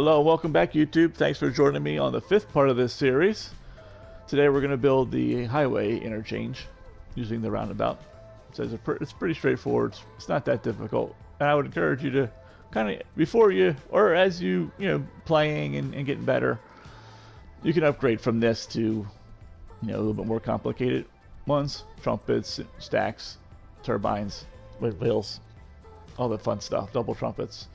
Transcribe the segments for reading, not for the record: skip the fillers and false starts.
Hello, welcome back YouTube. Thanks for joining me on the fifth part of this series. Today we're going to build the highway interchange using the roundabout. It's pretty straightforward. It's not that difficult. And I would encourage you to kind of, before you, or as you playing and getting better, you can upgrade from this to, a little bit more complicated ones. Trumpets, stacks, turbines, wheels, all the fun stuff, double trumpets.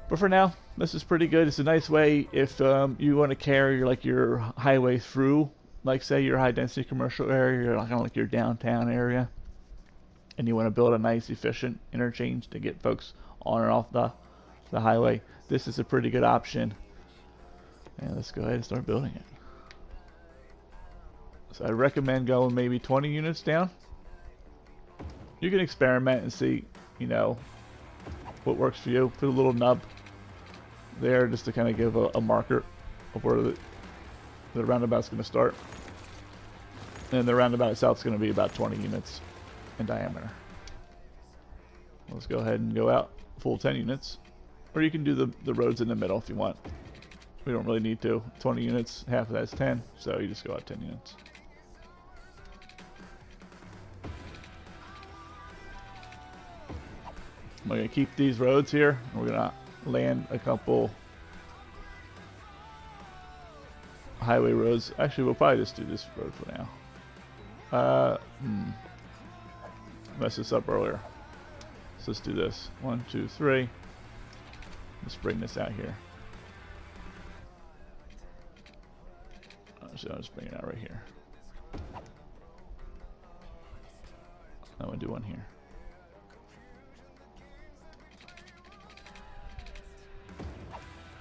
But for now, this is pretty good. It's a nice way if you want to carry your highway through, like say your high density commercial area, or kind of like your downtown area, and you want to build a nice efficient interchange to get folks on and off the highway. This is a pretty good option. And let's go ahead and start building it. So I recommend going maybe 20 units down. You can experiment and see, what works for you. Put a little nub there just to kind of give a marker of where the roundabout's going to start. And the roundabout itself is going to be about 20 units in diameter. Let's go ahead and go out full 10 units. Or you can do the roads in the middle if you want. We don't really need to. 20 units, half of that's 10, so you just go out 10 units. We're going to keep these roads here. We're going to land a couple highway roads. Actually, we'll probably just do this road for now. Messed this up earlier. So let's do this. 1, 2, 3. Let's bring this out here. So I'll just bring it out right here. I'm going to do one here.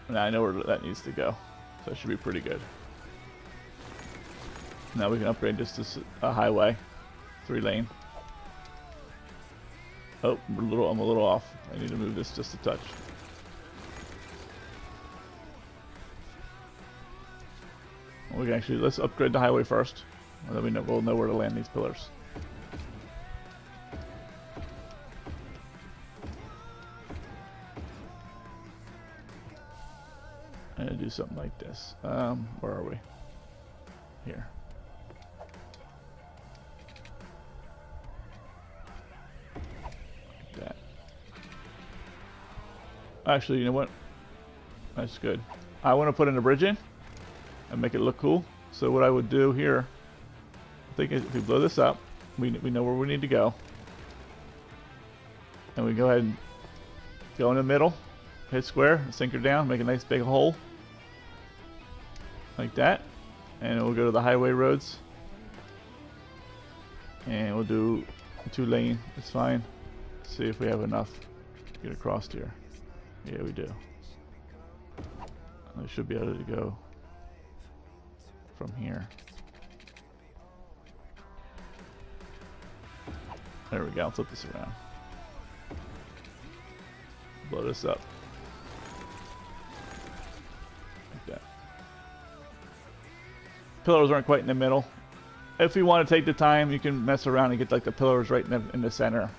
Now I know where that needs to go, so it should be pretty good. Now we can upgrade this to a highway, 3-lane. Oh, I'm a little off. I need to move this just a touch. We can actually, let's upgrade the highway first, and then we'll know where to land these pillars. And do something like this. Where are we? Here. Like that. Actually, you know what? That's good. I want to put in a bridge in and make it look cool. So what I would do here, I think if we blow this up, we know where we need to go. And we go ahead and go in the middle, hit square, sink her down, make a nice big hole. Like that. And we'll go to the highway roads. And we'll do 2-lane, it's fine. Let's see if we have enough to get across here. Yeah, we do. I should be able to go from here. There we go, I'll flip this around. Blow this up. Like that. Pillars aren't quite in the middle. If you want to take the time, you can mess around and get like the pillars right in the center.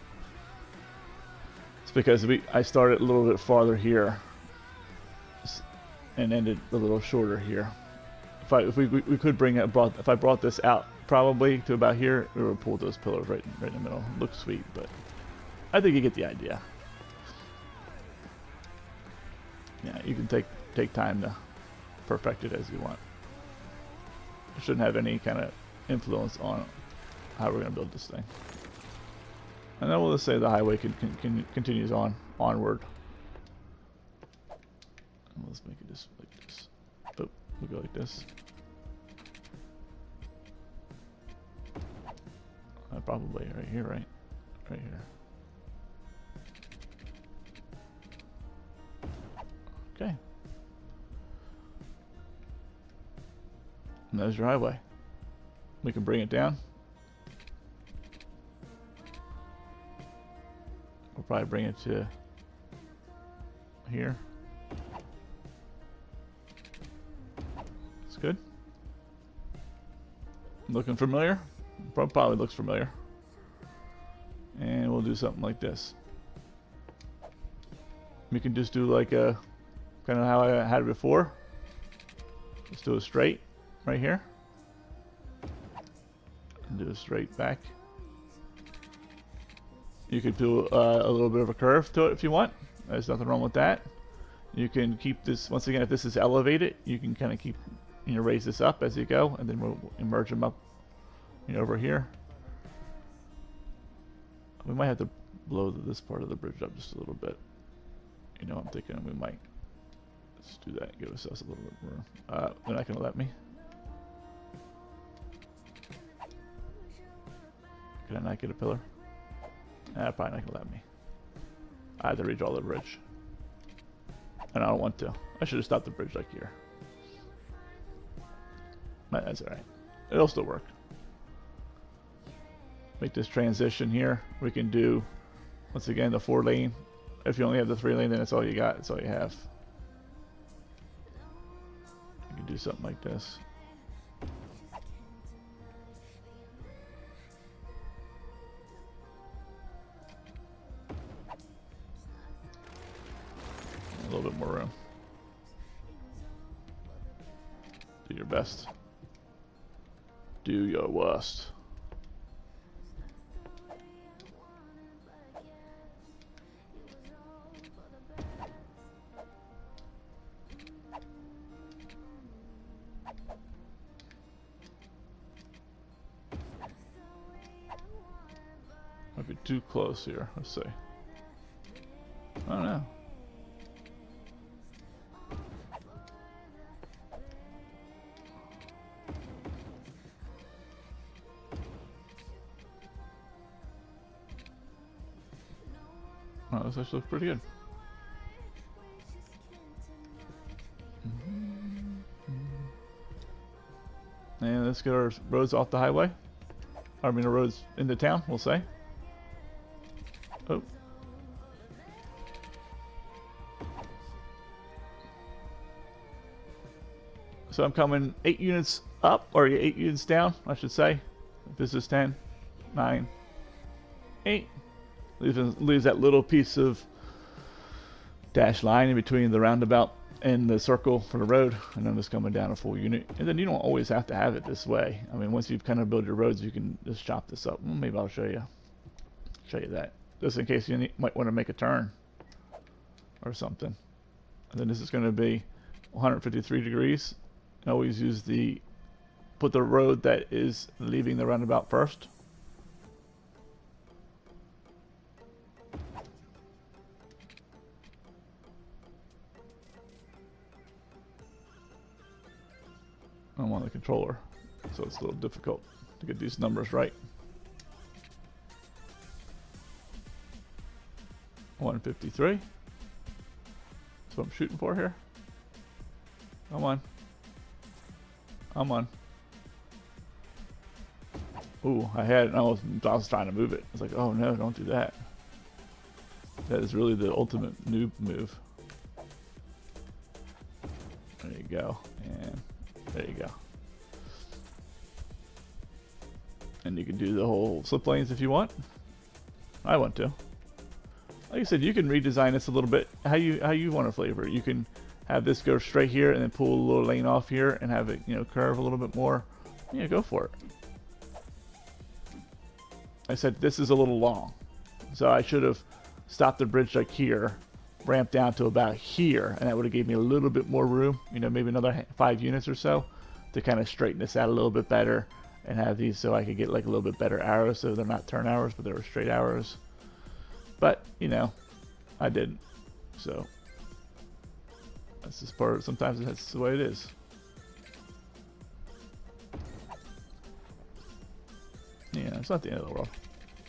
It's because I started a little bit farther here and ended a little shorter here. If we could bring it, if I brought this out probably to about here, we would pull those pillars right in the middle. Looks sweet, but I think you get the idea. Yeah, you can take time to perfect it as you want. It shouldn't have any kind of influence on how we're going to build this thing. And then we'll just say the highway continues onward. And let's make it just like this. Oh, we'll go like this. Probably right here, right? Right here. Okay. And there's your highway. We can bring it down. We'll probably bring it to here. That's good. Looking familiar? Probably looks familiar. And we'll do something like this. We can just do like a kind of how I had it before. Let's do a straight right here. And do a straight back. You could do a little bit of a curve to it if you want. There's nothing wrong with that. You can keep this, once again, if this is elevated, you can kind of keep, raise this up as you go, and then we'll merge them up, over here. We might have to blow this part of the bridge up just a little bit. I'm thinking we might. Let's do that and give ourselves a little bit more. They're not going to let me. Can I not get a pillar? Probably not going to let me. I had to redraw the bridge. And I don't want to. I should have stopped the bridge like here. But that's alright. It'll still work. Make this transition here. We can do, once again, the 4-lane. If you only have the 3-lane, then that's all you got. That's all you have. You can do something like this. A little bit more room. Do your best. Do your worst. Might be too close here. Let's see. I don't know. Oh, this actually looks pretty good. And let's get our roads off the highway. I mean, the roads into town, we'll say. Oh. So I'm coming 8 units up, or 8 units down, I should say. This is 10, 9, 8. Leaves that little piece of dashed line in between the roundabout and the circle for the road, and then just coming down a full unit. And then you don't always have to have it this way. I mean, once you've kind of built your roads, you can just chop this up. Well, maybe I'll show you that, just in case you might want to make a turn or something. And then this is going to be 153 degrees. And always use put the road that is leaving the roundabout first. I'm on the controller, so it's a little difficult to get these numbers right. 153. That's what I'm shooting for here. Come on. Come on. Ooh, I was trying to move it. I was like, oh no, don't do that. That is really the ultimate noob move. There you go. And there you go. And you can do the whole slip lanes if you want. I want to. Like I said, you can redesign this a little bit how you want to flavor it. You can have this go straight here and then pull a little lane off here and have it, curve a little bit more. Yeah, go for it. I said this is a little long, so I should have stopped the bridge like here, ramped down to about here, and that would have gave me a little bit more room, maybe another 5 units or so to kind of straighten this out a little bit better and have these so I could get like a little bit better arrows, so they're not turn arrows but they're straight arrows. But I didn't, so that's just part of it. Sometimes that's the way it is. Yeah, it's not the end of the world.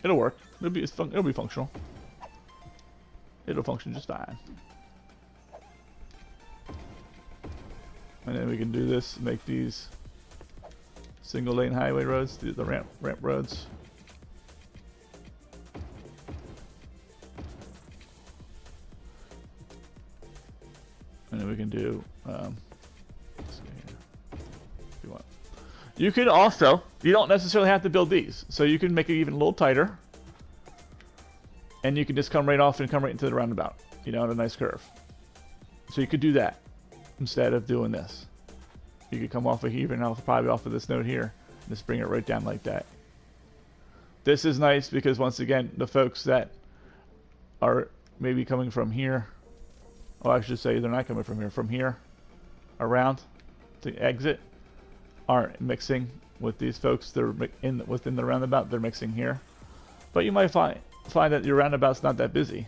It'll work. It'll be functional. It'll function just fine. And then we can do this, make these single lane highway roads, the ramp roads. And then we can do, let's see here, if you want. You could also, you don't necessarily have to build these, so you can make it even a little tighter. And you can just come right off and come right into the roundabout, in a nice curve. So you could do that instead of doing this. You could come off of here, even probably off of this node here, and just bring it right down like that. This is nice because once again, the folks that are maybe coming from here, well, I should say they're not coming from here, around to exit, aren't mixing with these folks. They're within the roundabout. They're mixing here, but you might find that your roundabout's not that busy,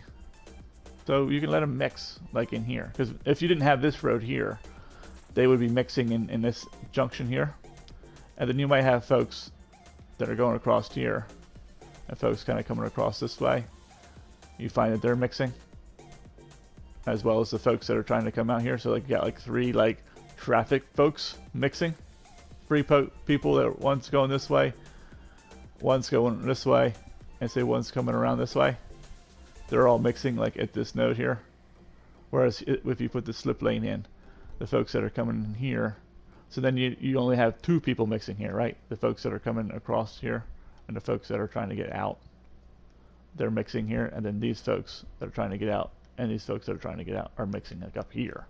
so you can let them mix like in here. Because if you didn't have this road here, they would be mixing in this junction here, and then you might have folks that are going across here, and folks kind of coming across this way. You find that they're mixing, as well as the folks that are trying to come out here. So like you got like 3 like traffic folks mixing. 3 people that one's going this way, one's going this way, and say one's coming around this way. They're all mixing like at this node here. Whereas if you put the slip lane in, the folks that are coming in here, so then you only have 2 people mixing here, right? The folks that are coming across here and the folks that are trying to get out. They're mixing here, and then these folks that are trying to get out and these folks that are trying to get out are mixing like up here.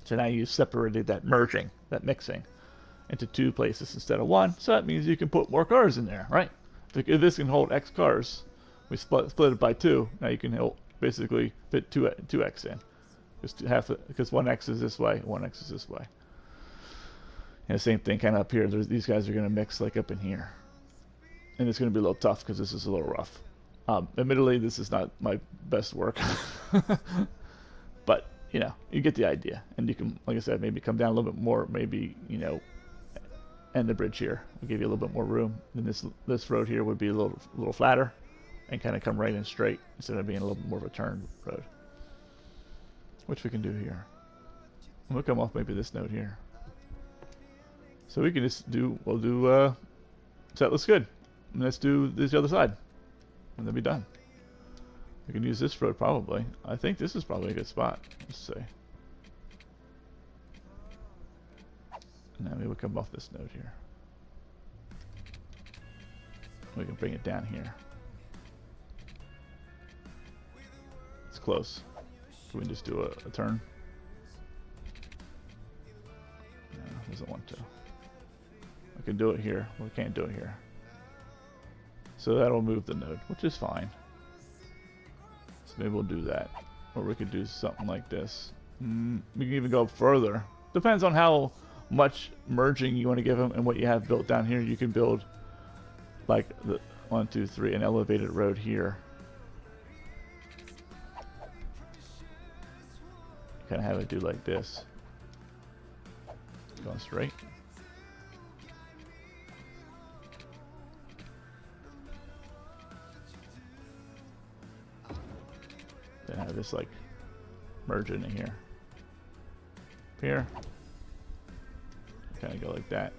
So now you separated that merging, that mixing, into 2 places instead of 1. So that means you can put more cars in there, right? If this can hold X cars, we split it by 2. Now you can basically fit 2X in. Because 1X is this way, 1X is this way. And the same thing kind of up here. These guys are going to mix like up in here. And it's going to be a little tough because this is a little rough. Admittedly, this is not my best work. But, you know, you get the idea. And you can, like I said, maybe come down a little bit more. Maybe, you know, end the bridge here. I'll give you a little bit more room. Then this road here would be a little flatter and kind of come right in straight instead of being a little bit more of a turn road. Which we can do here. And we'll come off maybe this node here. So we can just do, so that looks good. And let's do this other side. And then be done. We can use this road probably. I think this is probably a good spot. Let's see. And then we will come off this node here. We can bring it down here. It's close. Can we just do a turn? No, doesn't want to. I can do it here. Well, we can't do it here. So that'll move the node, which is fine. So maybe we'll do that. Or we could do something like this. We can even go up further. Depends on how much merging you want to give them and what you have built down here. You can build like the 1, 2, 3, an elevated road here. Kind of have it do like this. Going straight. Then have this like merge into here. Here. Kind of go like that.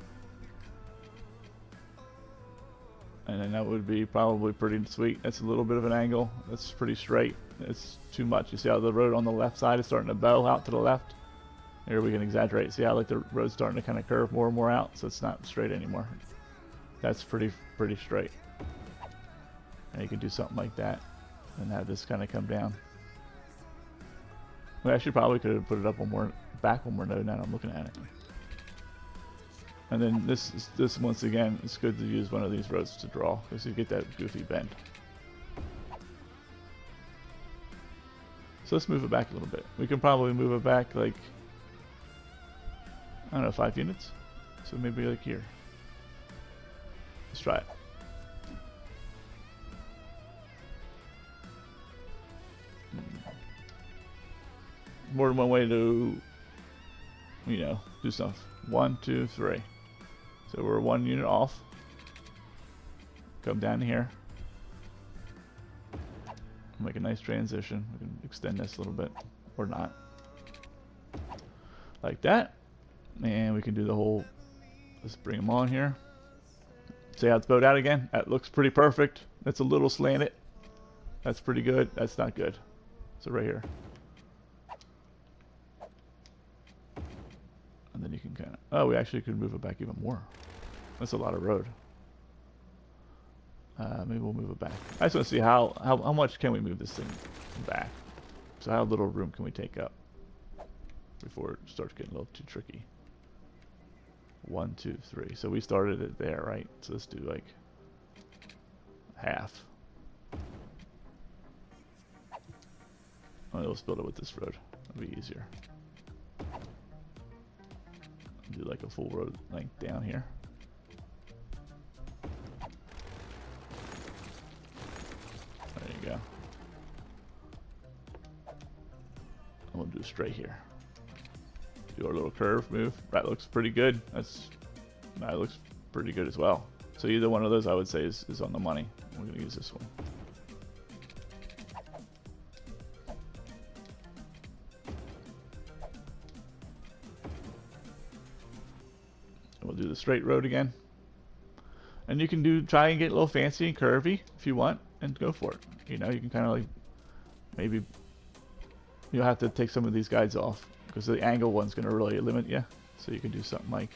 And then that would be probably pretty sweet. That's a little bit of an angle. That's pretty straight. It's too much. You see how the road on the left side is starting to bow out to the left? Here we can exaggerate. See how like the road's starting to kind of curve more and more out, so it's not straight anymore. That's pretty straight. And you can do something like that and have this kind of come down. We actually probably could have put it up one more node now that I'm looking at it. And then this once again, it's good to use one of these roads to draw because you get that goofy bend. So let's move it back a little bit. We can probably move it back like, I don't know, 5 units. So maybe like here. Let's try it. More than one way to, you know, do stuff. 1, 2, 3. So we're 1 unit off. Come down here. Make a nice transition. We can extend this a little bit, or not. Like that. And we can do the whole, let's bring them on here. See how it's bowed out again? That looks pretty perfect. That's a little slanted. That's pretty good. That's not good. So right here. And then you can kind of, oh, we actually could move it back even more. That's a lot of road. Maybe we'll move it back. I just want to see how much can we move this thing back. So how little room can we take up? before it starts getting a little too tricky. 1, 2, 3. So we started it there, right? So let's do like half. Oh, let's build it with this road. That'll be easier. Do like a full road length down here. There you go. And we'll do straight here. Do our little curve move. That looks pretty good. That looks pretty good as well. So either one of those I would say is on the money. We're going to use this one. We'll do the straight road again. And you can try and get a little fancy and curvy if you want, and go for it. You know, you can kind of like, maybe you'll have to take some of these guides off because the angle one's going to really limit you. So you can do something like,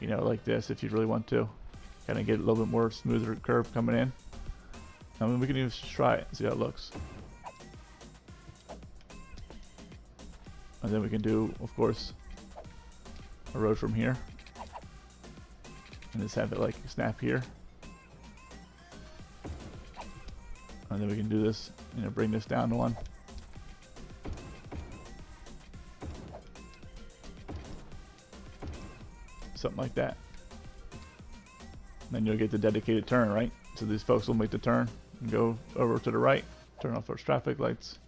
you know, like this if you really want to. Kind of get a little bit more smoother curve coming in. I mean, we can even try it and see how it looks. And then we can do, of course, a road from here. And just have it like snap here. And then we can do this, you know, bring this down to one. Something like that. And then you'll get the dedicated turn, right? So these folks will make the turn and go over to the right, turn off those traffic lights.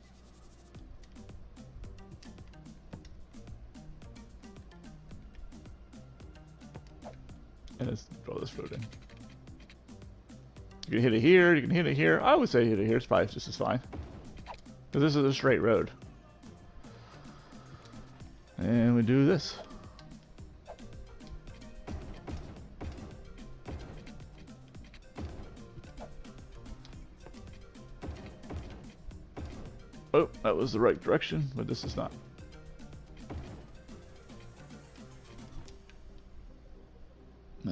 And let's throw this road in. You can hit it here, you can hit it here. I would say hit it here, it's probably just as fine. Because this is a straight road. And we do this. Oh, that was the right direction, but this is not.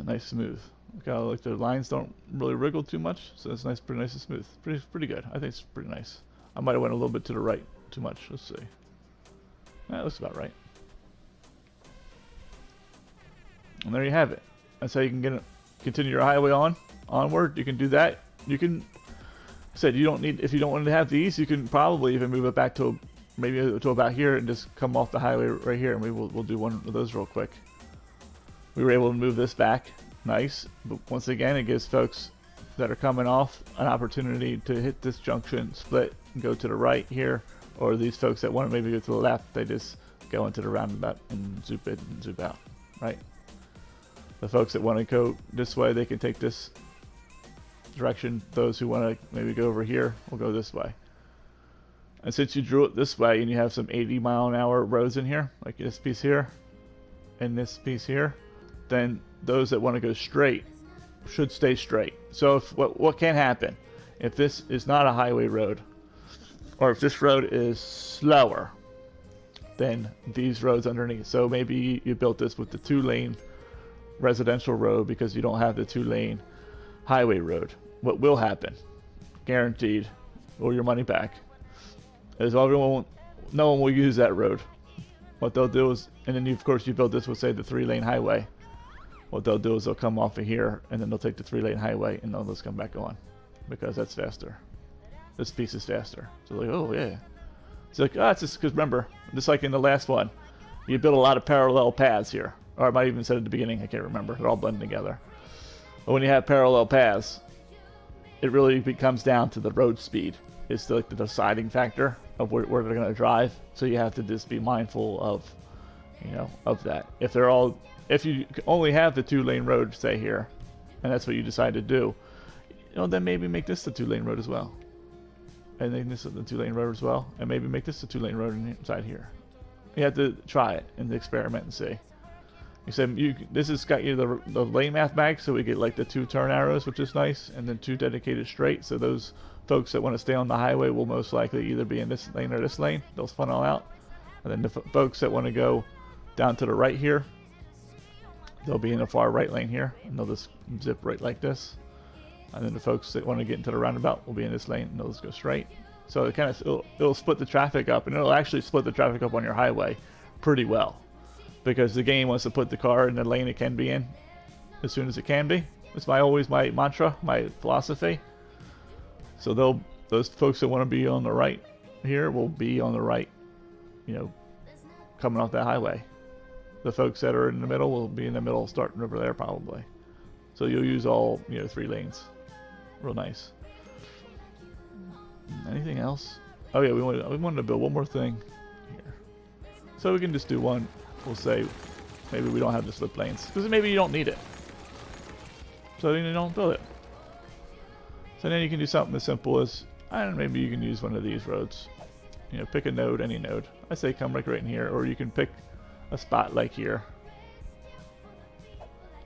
Nice smooth. Look how like the lines don't really wriggle too much, so it's nice, pretty nice and smooth. Pretty good. I think it's pretty nice. I might have went a little bit to the right too much. Let's see. That looks about right. And there you have it. That's how you can continue your highway onward. You can do that. You can. Said you don't need, if you don't want to have these, you can probably even move it back to maybe to about here and just come off the highway right here, and we'll do one of those real quick. We were able to move this back, nice. But once again, it gives folks that are coming off an opportunity to hit this junction, split, and go to the right here, or these folks that want to maybe go to the left, they just go into the roundabout and zoop in and zoop out, right? The folks that want to go this way, they can take this direction. Those who want to maybe go over here will go this way. And since you drew it this way and you have some 80-mile-an-hour roads in here, like this piece here and this piece here, then those that want to go straight should stay straight. So if what can happen if this is not a highway road, or if this road is slower than these roads underneath, so maybe you built this with the 2-lane residential road because you don't have the 2-lane highway road. What will happen, guaranteed, or your money back, is no one will use that road. What they'll do is, and then of course you build this with, say, the 3-lane highway. What they'll do is they'll come off of here and then they'll take the 3-lane highway and they'll just come back on because that's faster. This piece is faster. So like, oh yeah. It's like, it's just because remember, just like in the last one, you build a lot of parallel paths here. Or I might even said at the beginning, I can't remember. They're all blending together. But when you have parallel paths, it really comes down to the road speed. It's like the deciding factor of where they're going to drive. So you have to just be mindful of, of that. If you only have the 2-lane road, say here, and that's what you decide to do, then maybe make this the 2-lane road as well. And then this is the 2-lane road as well, and maybe make this the 2-lane road inside here. You have to try it and experiment and see. You said this has got you the lane math back, so we get like the 2 turn arrows, which is nice, and then 2 dedicated straight. So those folks that want to stay on the highway will most likely either be in this lane or this lane. They'll funnel out. And then the folks that want to go down to the right here, they'll be in the far right lane here, and they'll just zip right like this. And then the folks that want to get into the roundabout will be in this lane, and they'll just go straight. So it it'll split the traffic up, and it'll actually split the traffic up on your highway pretty well, because the game wants to put the car in the lane it can be in as soon as it can be. It's always my mantra, my philosophy. So those folks that want to be on the right here will be on the right, you know, coming off that highway. The folks that are in the middle will be in the middle, starting over there probably. So you'll use all, you know, 3 lanes. Real nice. Anything else? Oh yeah, we wanted to build one more thing here. So we can just do one. We'll say maybe we don't have the slip lanes, because maybe you don't need it. So then you don't build it. So then you can do something as simple as, I don't know, maybe you can use one of these roads. You know, pick a node, any node. I say come like right in here, or you can pick a spot like here.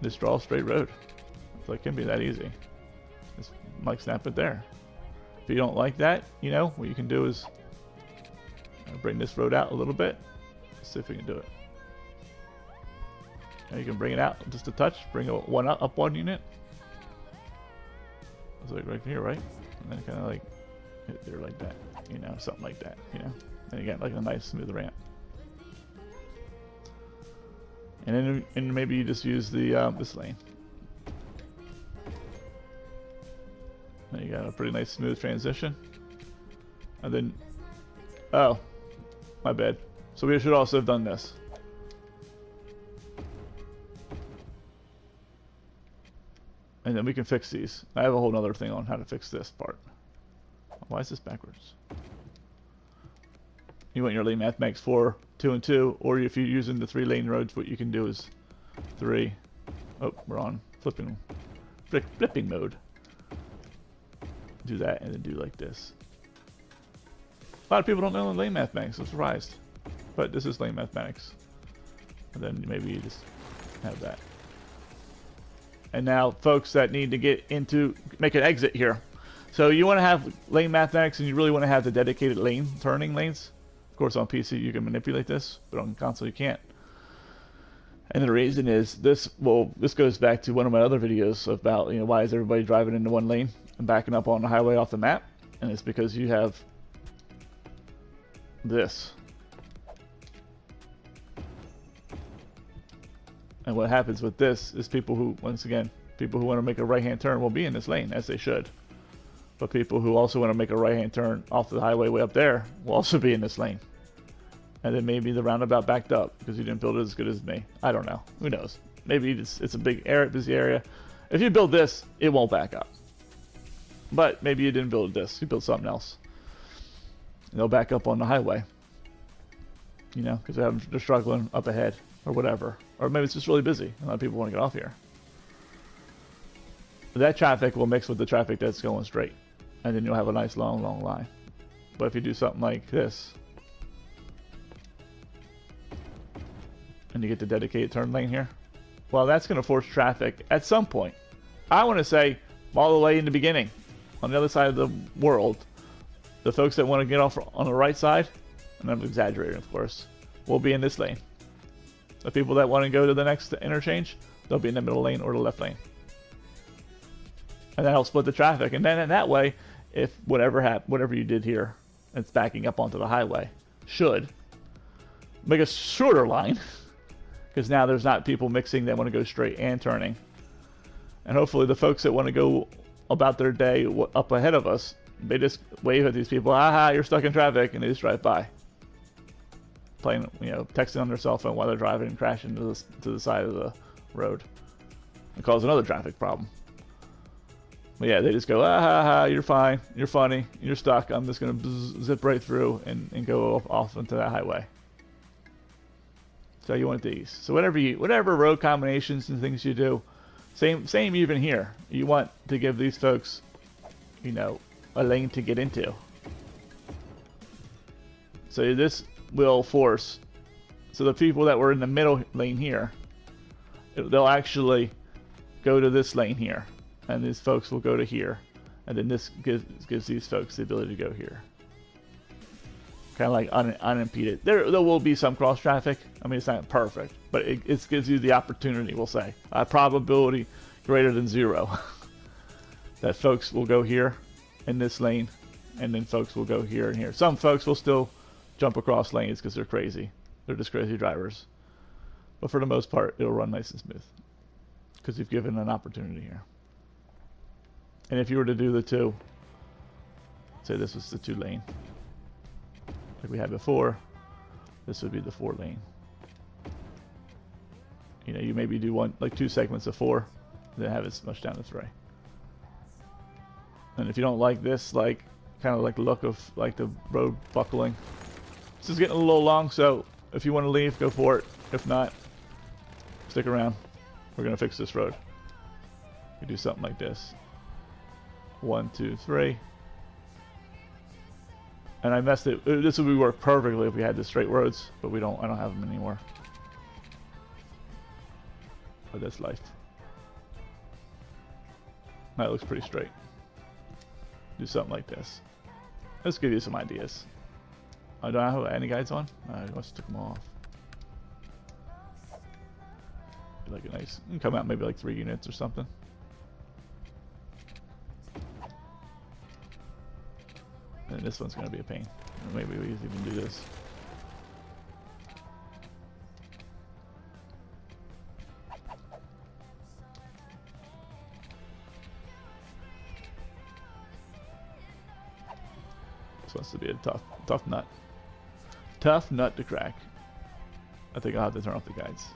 Just draw a straight road. So it can be that easy. Just like snap it there. If you don't like that, you know, what you can do is bring this road out a little bit. Let's see if we can do it. Now you can bring it out just a touch, bring it one up 1 unit. It's like right here, right? And then kind of like hit there like that, you know, something like that, you know. And again, like a nice smooth ramp. And then maybe you just use the this lane. Now you got a pretty nice smooth transition. And then, oh, my bad. So we should also have done this. And then we can fix these. I have a whole other thing on how to fix this part. Why is this backwards? You want your lane mathematics 4, 2, and 2, or if you're using the 3 lane roads, what you can do is 3. Oh, we're on flipping mode. Do that and then do like this. A lot of people don't know lane mathematics. I'm surprised, but this is lane mathematics. And then maybe you just have that. And now, folks that need to get into, make an exit here. So you want to have lane mathematics, and you really want to have the dedicated lane turning lanes. Of course, on PC you can manipulate this, but on console you can't. And the reason is this. Well, this goes back to one of my other videos about, you know, why is everybody driving into one lane and backing up on the highway off the map, and it's because you have this. And what happens with this is people who, once again, people who want to make a right-hand turn will be in this lane, as they should. But people who also want to make a right-hand turn off the highway way up there will also be in this lane. And then maybe the roundabout backed up because you didn't build it as good as me. I don't know. Who knows? Maybe it's a big area, busy area. If you build this, it won't back up. But maybe you didn't build this. You built something else. And they'll back up on the highway. You know, because they're struggling up ahead or whatever. Or maybe it's just really busy. A lot of people want to get off here. That traffic will mix with the traffic that's going straight. And then you'll have a nice long line. But if you do something like this, and you get the dedicated turn lane here, well, that's going to force traffic at some point. I want to say all the way in the beginning. On the other side of the world, the folks that want to get off on the right side, and I'm exaggerating of course, will be in this lane. The people that want to go to the next interchange, they'll be in the middle lane or the left lane. And that'll split the traffic. And then in that way, if whatever you did here, it's backing up onto the highway, should make a shorter line. Because now there's not people mixing that want to go straight and turning. And hopefully the folks that want to go about their day up ahead of us, they just wave at these people, aha, you're stuck in traffic, and they just drive by. Playing, you know, texting on their cell phone while they're driving and crashing to the side of the road. And cause another traffic problem. But yeah, they just go, ah, you're fine, you're funny, you're stuck, I'm just going to zip right through and go off into that highway. So you want these. So whatever road combinations and things you do, same even here. You want to give these folks, you know, a lane to get into. So this will force, so the people that were in the middle lane here, they'll actually go to this lane here. And these folks will go to here. And then this gives these folks the ability to go here. Kind of like unimpeded. There will be some cross traffic. I mean, it's not perfect, but it gives you the opportunity, we'll say. A probability greater than 0. That folks will go here in this lane, and then folks will go here and here. Some folks will still jump across lanes because they're crazy. They're just crazy drivers. But for the most part, it'll run nice and smooth because you've given an opportunity here. And if you were to do the 2, say this was the 2 lane, like we had before, this would be the 4 lane. You know, you maybe do 2 segments of 4, then have it smushed down to 3. And if you don't like this, like kind of like look of like the road buckling, this is getting a little long. So if you want to leave, go for it. If not, stick around. We're gonna fix this road. We do something like this. 1, 2, 3. And I messed it. This would work perfectly if we had the straight roads, but we don't. I don't have them anymore. But that's life. That looks pretty straight. Do something like this. Let's give you some ideas. I don't have any guides on. I must have took them off. Like a nice. Come out maybe like 3 units or something. And this one's going to be a pain. Or maybe we even do this. This wants to be a tough nut. Tough nut to crack. I think I'll have to turn off the guides.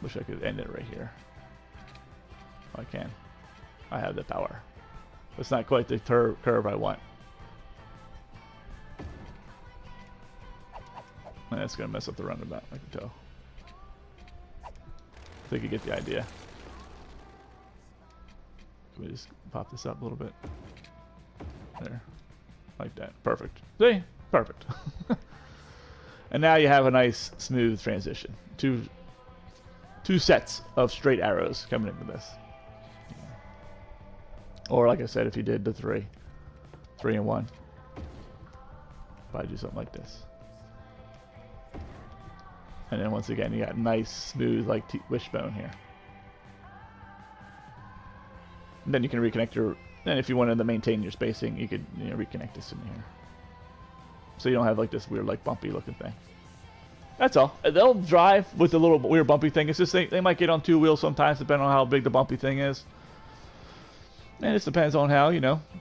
Wish I could end it right here. I can. I have the power. It's not quite the curve I want. And that's going to mess up the roundabout, I can tell. I think you get the idea. Can we just pop this up a little bit? There. Like that. Perfect. See? Perfect. And now you have a nice, smooth transition. Two sets of straight arrows coming into this. Or like I said, if you did the 3 and 1, probably do something like this. And then once again, you got nice, smooth, like wishbone here. And then you can reconnect your. Then if you wanted to maintain your spacing, you could reconnect this in here. So you don't have like this weird, like bumpy looking thing. That's all. They'll drive with the little weird bumpy thing. It's just they might get on 2 wheels sometimes, depending on how big the bumpy thing is. And it depends on how,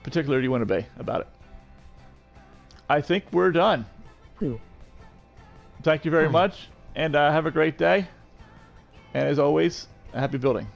particular you want to be about it. I think we're done. Thank you very much, and have a great day. And as always, happy building.